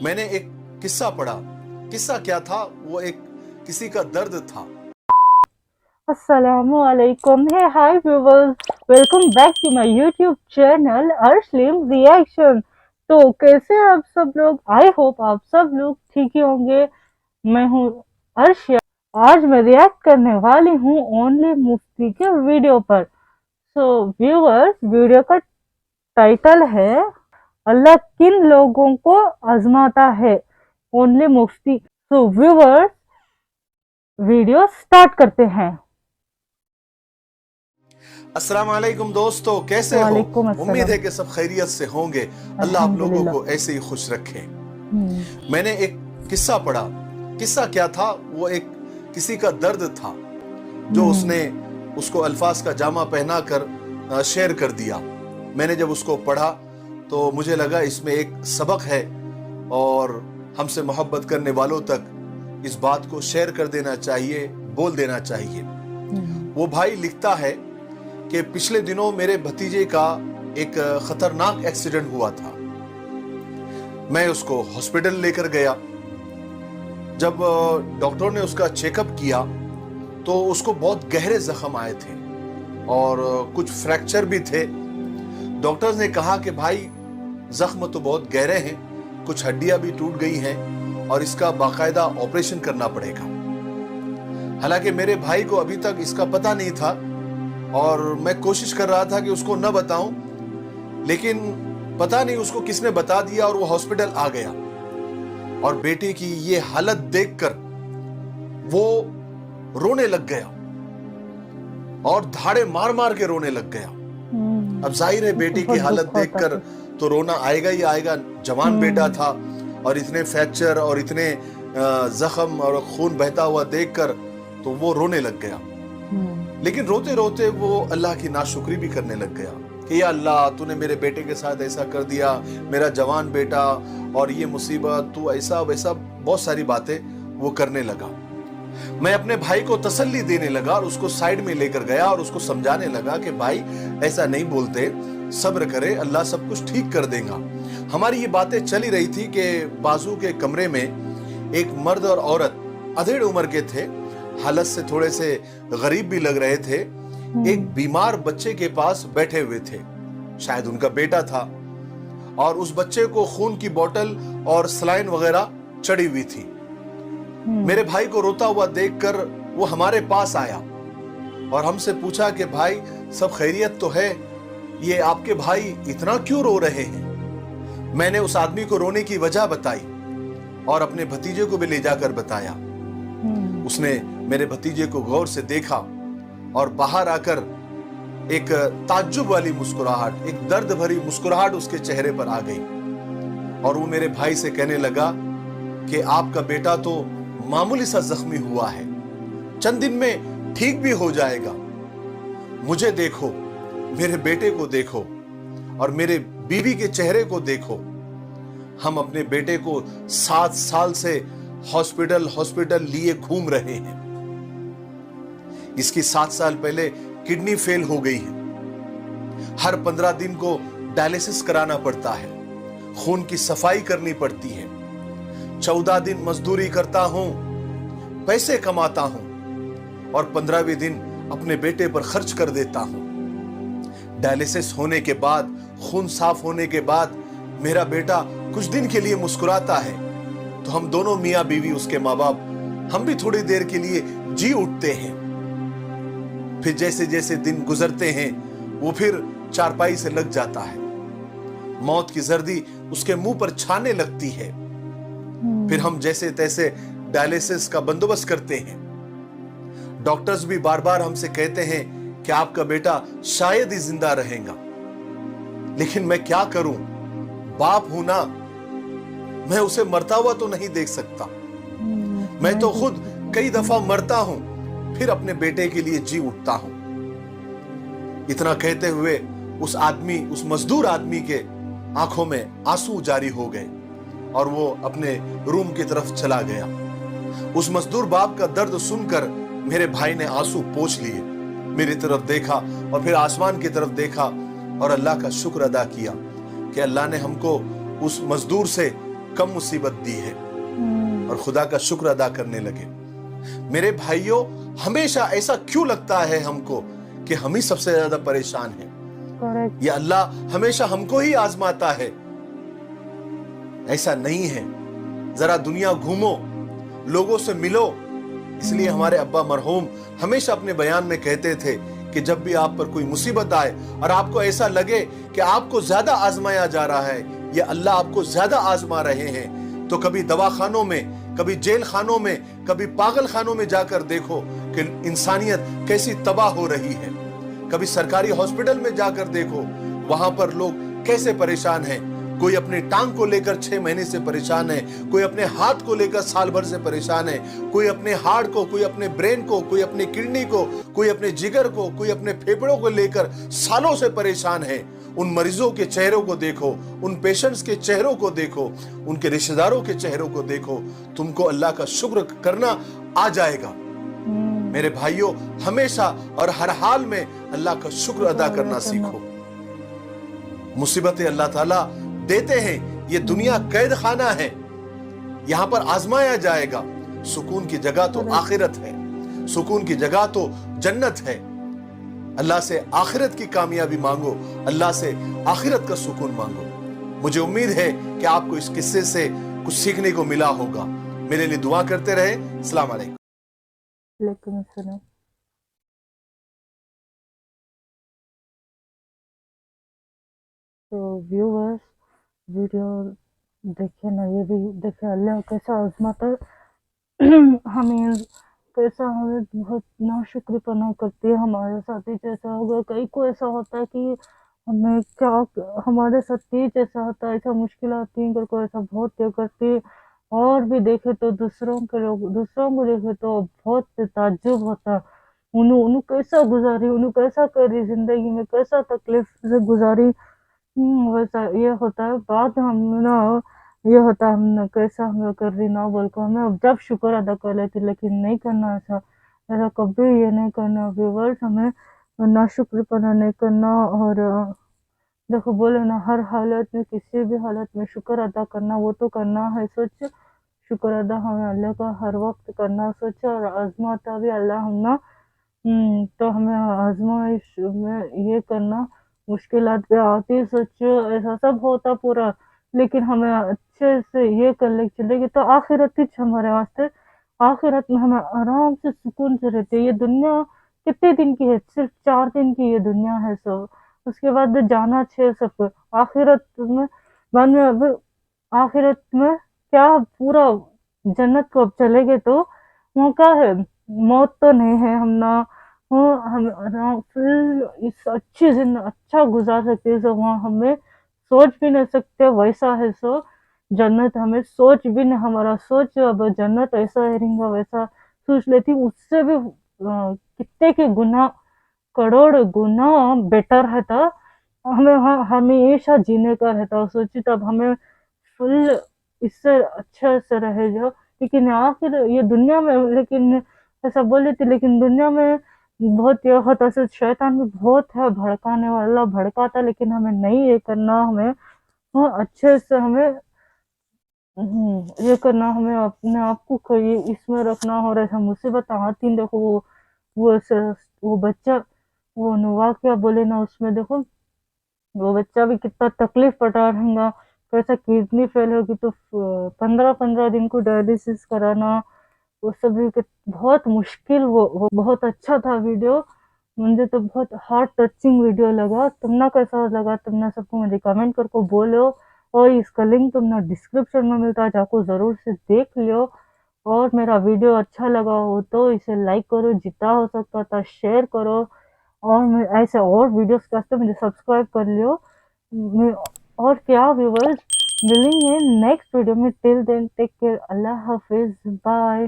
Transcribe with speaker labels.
Speaker 1: मैंने एक किस्सा पढ़ा। किस्सा क्या था? वो एक किसी का दर्द था।
Speaker 2: Assalamualaikum. Hey, hi viewers. Welcome back to my YouTube channel Arshleem reaction. तो कैसे हैं आप सब लोग? आई होप आप सब लोग ठीक ही होंगे। मैं हूँ अर्श। आज मैं रिएक्ट करने वाली हूँ ओनली मुफ्ती के वीडियो पर। सो व्यूअर्स, वीडियो का टाइटल है अल्लाह किन लोगों को आजमाता है, ओनली मुफ्ती। सो व्यूअर्स, वीडियो स्टार्ट करते हैं।
Speaker 1: अस्सलाम वालेकुम दोस्तों, कैसे हो?
Speaker 2: वालेकुम अस्सलाम।
Speaker 1: उम्मीद है कि सब खैरियत से होंगे। अल्लाह आप लोगों
Speaker 2: अल्हम्दुलिल्लाह।
Speaker 1: को ऐसे ही खुश रखे। मैंने एक किस्सा पढ़ा। किस्सा क्या था? वो एक किसी का दर्द था जो उसने उसको अल्फाज का जामा पहना कर शेयर कर दिया। मैंने जब उसको पढ़ा तो मुझे लगा इसमें एक सबक है और हमसे मोहब्बत करने वालों तक इस बात को शेयर कर देना चाहिए, बोल देना चाहिए। वो भाई लिखता है कि पिछले दिनों मेरे भतीजे का एक खतरनाक एक्सीडेंट हुआ था। मैं उसको हॉस्पिटल लेकर गया। जब डॉक्टर ने उसका चेकअप किया तो उसको बहुत गहरे जख्म आए थे और कुछ फ्रैक्चर भी थे। डॉक्टर्स ने कहा कि भाई जख्म तो बहुत गहरे हैं, कुछ हड्डियां भी टूट गई हैं और इसका बाकायदा ऑपरेशन करना पड़ेगा। हालांकि मेरे भाई को अभी तक इसका पता नहीं था और मैं कोशिश कर रहा था कि उसको न बताऊं, लेकिन पता नहीं उसको किसने बता दिया और वो हॉस्पिटल आ गया। और बेटे की ये हालत देखकर वो रोने लग गया और धाड़े मार मार के रोने लग गया। अब जाहिर है बेटे की हालत देखकर तो रोना आएगा ही आएगा। जवान बेटा था और इतने फ्रैक्चर और इतने जख्म और खून बहता हुआ देखकर तो वो रोने लग गया। लेकिन रोते रोते वो अल्लाह की नाशुक्री भी करने लग गया कि या अल्लाह, तूने मेरे बेटे के साथ ऐसा कर दिया, मेरा जवान बेटा, और ये मुसीबत, तू ऐसा वैसा, बहुत सारी बातें वो करने लगा। मैं अपने भाई को तसल्ली देने लगा और उसको साइड में लेकर गया और उसको समझाने लगा कि भाई ऐसा नहीं बोलते, सब्र करे, अल्लाह सब कुछ ठीक कर देगा। हमारी ये बातें चली रही थी कि बाजू के कमरे में एक मर्द और औरत अधेड़ उम्र के थे, हालत से थोड़े से गरीब भी लग रहे थे, एक बीमार बच्चे के पास बैठे हुए थे। शायद उनका बेटा था और उस बच्चे को खून की बोतल और सलाइन वगैरह चढ़ी हुई थी। मेरे भाई को रोता हुआ देखकर वो हमारे पास आया और हमसे पूछा कि भाई सब खैरियत तो है, ये आपके भाई इतना क्यों रो रहे हैं? मैंने उस आदमी को रोने की वजह बताई और अपने भतीजे को भी ले जाकर बताया। उसने मेरे भतीजे को गौर से देखा और बाहर आकर एक ताज्जुब वाली मुस्कुराहट, एक दर्द भरी मुस्कुराहट उसके चेहरे पर आ गई और वो मेरे भाई से कहने लगा कि आपका बेटा तो मामूली सा जख्मी हुआ है, चंद दिन में ठीक भी हो जाएगा। मुझे देखो, मेरे बेटे को देखो और मेरे बीवी के चेहरे को देखो। हम अपने बेटे को 7 साल से हॉस्पिटल लिए घूम रहे हैं। इसकी 7 साल पहले किडनी फेल हो गई है। हर 15 दिन को डायलिसिस कराना पड़ता है, खून की सफाई करनी पड़ती है। 14 दिन मजदूरी करता हूं, पैसे कमाता हूं और 15वें दिन अपने बेटे पर खर्च कर देता हूं। डायलिसिस होने के बाद, खून साफ होने के बाद मेरा बेटा कुछ दिन के लिए मुस्कुराता है तो हम दोनों मियां बीवी, उसके माँ बाप, हम भी थोड़ी देर के लिए जी उठते हैं। फिर जैसे जैसे दिन गुजरते हैं वो फिर चारपाई से लग जाता है। मौत की जर्दी उसके मुंह पर छाने लगती है। फिर हम जैसे तैसे डायलिसिस का बंदोबस्त करते हैं। डॉक्टर्स भी बार बार हमसे कहते हैं कि आपका बेटा शायद ही जिंदा रहेगा, लेकिन मैं क्या करूं? बाप हूं ना, मैं उसे मरता हुआ तो नहीं देख सकता। मैं तो खुद कई दफा मरता हूं, फिर अपने बेटे के लिए जी उठता हूं। इतना कहते हुए उस आदमी, उस मजदूर आदमी के आंखों में आंसू जारी हो गए और वो अपने रूम की तरफ चला गया। उस मजदूर बाप का दर्द सुनकर मेरे भाई ने आंसू पोंछ लिए, मेरी तरफ देखा और फिर आसमान की तरफ देखा और अल्लाह का शुक्र अदा किया कि अल्लाह ने हमको उस मजदूर से कम मुसीबत दी है और खुदा का शुक्र अदा करने लगे। मेरे भाइयों, हमेशा ऐसा क्यों लगता है हमको कि हम ही सबसे ज्यादा परेशान हैं?
Speaker 2: करेक्ट।
Speaker 1: ये अल्लाह हमेशा हमको ही आजमाता है? ऐसा नहीं है। जरा दुनिया घूमो, लोगों से मिलो। इसलिए हमारे अब्बा मरहूम हमेशा अपने बयान में कहते थे कि जब भी आप पर कोई मुसीबत आए और आपको ऐसा लगे कि आपको ज्यादा आजमाया जा रहा है, ये अल्लाह आपको ज्यादा आजमा रहे हैं, तो कभी दवाखानों में, कभी जेल खानों में, कभी पागल खानों में जाकर देखो कि इंसानियत कैसी तबाह हो रही है। कभी सरकारी हॉस्पिटल में जाकर देखो, वहां पर लोग कैसे परेशान हैं। कोई अपने टांग को लेकर 6 महीने से परेशान है, कोई अपने हाथ को लेकर साल भर से परेशान है, कोई अपने हार्ट को, कोई अपने ब्रेन को, कोई अपनी किडनी को, कोई अपने जिगर को, कोई अपने फेफड़ों को लेकर सालों से परेशान है। उन मरीजों के चेहरों को देखो, उन पेशेंट्स के चेहरों को देखो, उनके रिश्तेदारों के चेहरों को देखो, तुमको अल्लाह का शुक्र करना आ जाएगा। मेरे भाइयों, हमेशा और हर हाल में अल्लाह का शुक्र अदा करना सीखो। मुसीबतें अल्लाह ताला देते हैं, ये दुनिया कैद खाना है, यहां पर आजमाया जाएगा। सुकून की जगह तो आखिरत है, सुकून की जगह तो जन्नत है। अल्लाह से आखिरत की कामयाबी मांगो, अल्लाह से आखिरत का सुकून मांगो। मुझे उम्मीद है कि आपको इस किस्से से कुछ सीखने को मिला होगा। मेरे लिए दुआ करते रहे। अस्सलाम वालेकुम।
Speaker 2: वालेकुम अस्सलाम। तो व्यूअर्स, वीडियो देखे ना, ये भी देखे अल्लाह कैसा आजमाता है हमें, कैसा हमें बहुत नाशुक्रीपना करती है हमारे साथ ही। जैसा होगा कई को ऐसा होता है कि हमें क्या, हमारे साथ ही जैसा होता है, ऐसा मुश्किल आती है, अगर कोई ऐसा बहुत ये करती है। और भी देखे तो दूसरों को देखे तो बहुत ताज्जुब होता है, उन्होंने कैसा गुजारी, उन्होंने कैसा करी, जिंदगी में कैसा तकलीफ से गुजारी। वैसा ये होता है। बाद हम ना, ये होता है हम कैसा हम कर रही ना बोल को हमें जब शुक्र अदा कर लेती, लेकिन नहीं करना ऐसा, ऐसा कभी ये नहीं करना व्यूअर्स। हमें नाशुक्रीपना नहीं करना। और देखो बोले ना, हर हालत में, किसी भी हालत में शुक्र अदा करना, वो तो करना है। सोच, शुक्र अदा हमें अल्लाह का हर वक्त करना। सोच, और आजमाता भी अल्लाह हम ना, तो हमें आजमाइश में ये करना, मुश्किलात पे आती, सोचो ऐसा सब होता पूरा, लेकिन हमें अच्छे से ये कर ले चलेगी तो आखिरत ही हमारे वास्ते, आखिरत में हमें आराम से सुकून से रहते। ये दुनिया कितने दिन की है? सिर्फ 4 दिन की ये दुनिया है। सब उसके बाद जाना छे सब आखिरत में। बाद में अब आखिरत में क्या, पूरा जन्नत को अब चले गए तो वहाँ क्या है? मौत तो नहीं है। हम ना, हम आराम फिर इस अच्छी जिंदगी अच्छा गुजार सकते हैं। सो वहाँ हमें सोच भी नहीं सकते वैसा है। सो जन्नत हमें सोच भी नहीं, हमारा सोच अब जन्नत ऐसा है रहेगा वैसा सोच लेती, उससे भी कितने के गुना, करोड़ गुना बेटर है। था हमें हमेशा जीने का रहता। सोची तब हमें फुल इससे अच्छा से रहे जो। लेकिन आखिर ये दुनिया में, लेकिन ऐसा बोले थे, लेकिन दुनिया में बहुत ये होता है, शैतान भी बहुत है भड़काने वाला, भड़काता, लेकिन हमें नहीं ये करना। हमें अच्छे से हमें ये करना, हमें अपने आप को कोई इसमें रखना। और ऐसा मुसीबत आती, देखो वो बच्चा, वो नुवा क्या बोले ना, उसमें देखो वो बच्चा भी कितना तकलीफ पटा रहेगा। कैसा किडनी फेल होगी तो 15-15 दिन को डायलिसिस कराना, वो सब भी बहुत मुश्किल। वो बहुत अच्छा था वीडियो, मुझे तो बहुत हार्ट टचिंग वीडियो लगा। तुमने कैसा लगा, तुमने सबको मुझे कमेंट करके बोलो। और इसका लिंक तुमने डिस्क्रिप्शन में मिलता है, जाको ज़रूर से देख लियो। और मेरा वीडियो अच्छा लगा हो तो इसे लाइक करो, जितना हो सकता था शेयर करो। और ऐसे और वीडियोस के वास्ते मुझे सब्सक्राइब कर लियो। और क्या व्यूवर्स, मिलेंगे नेक्स्ट वीडियो में। टिल देन टेक केयर, अल्लाह हाफिज, बाय।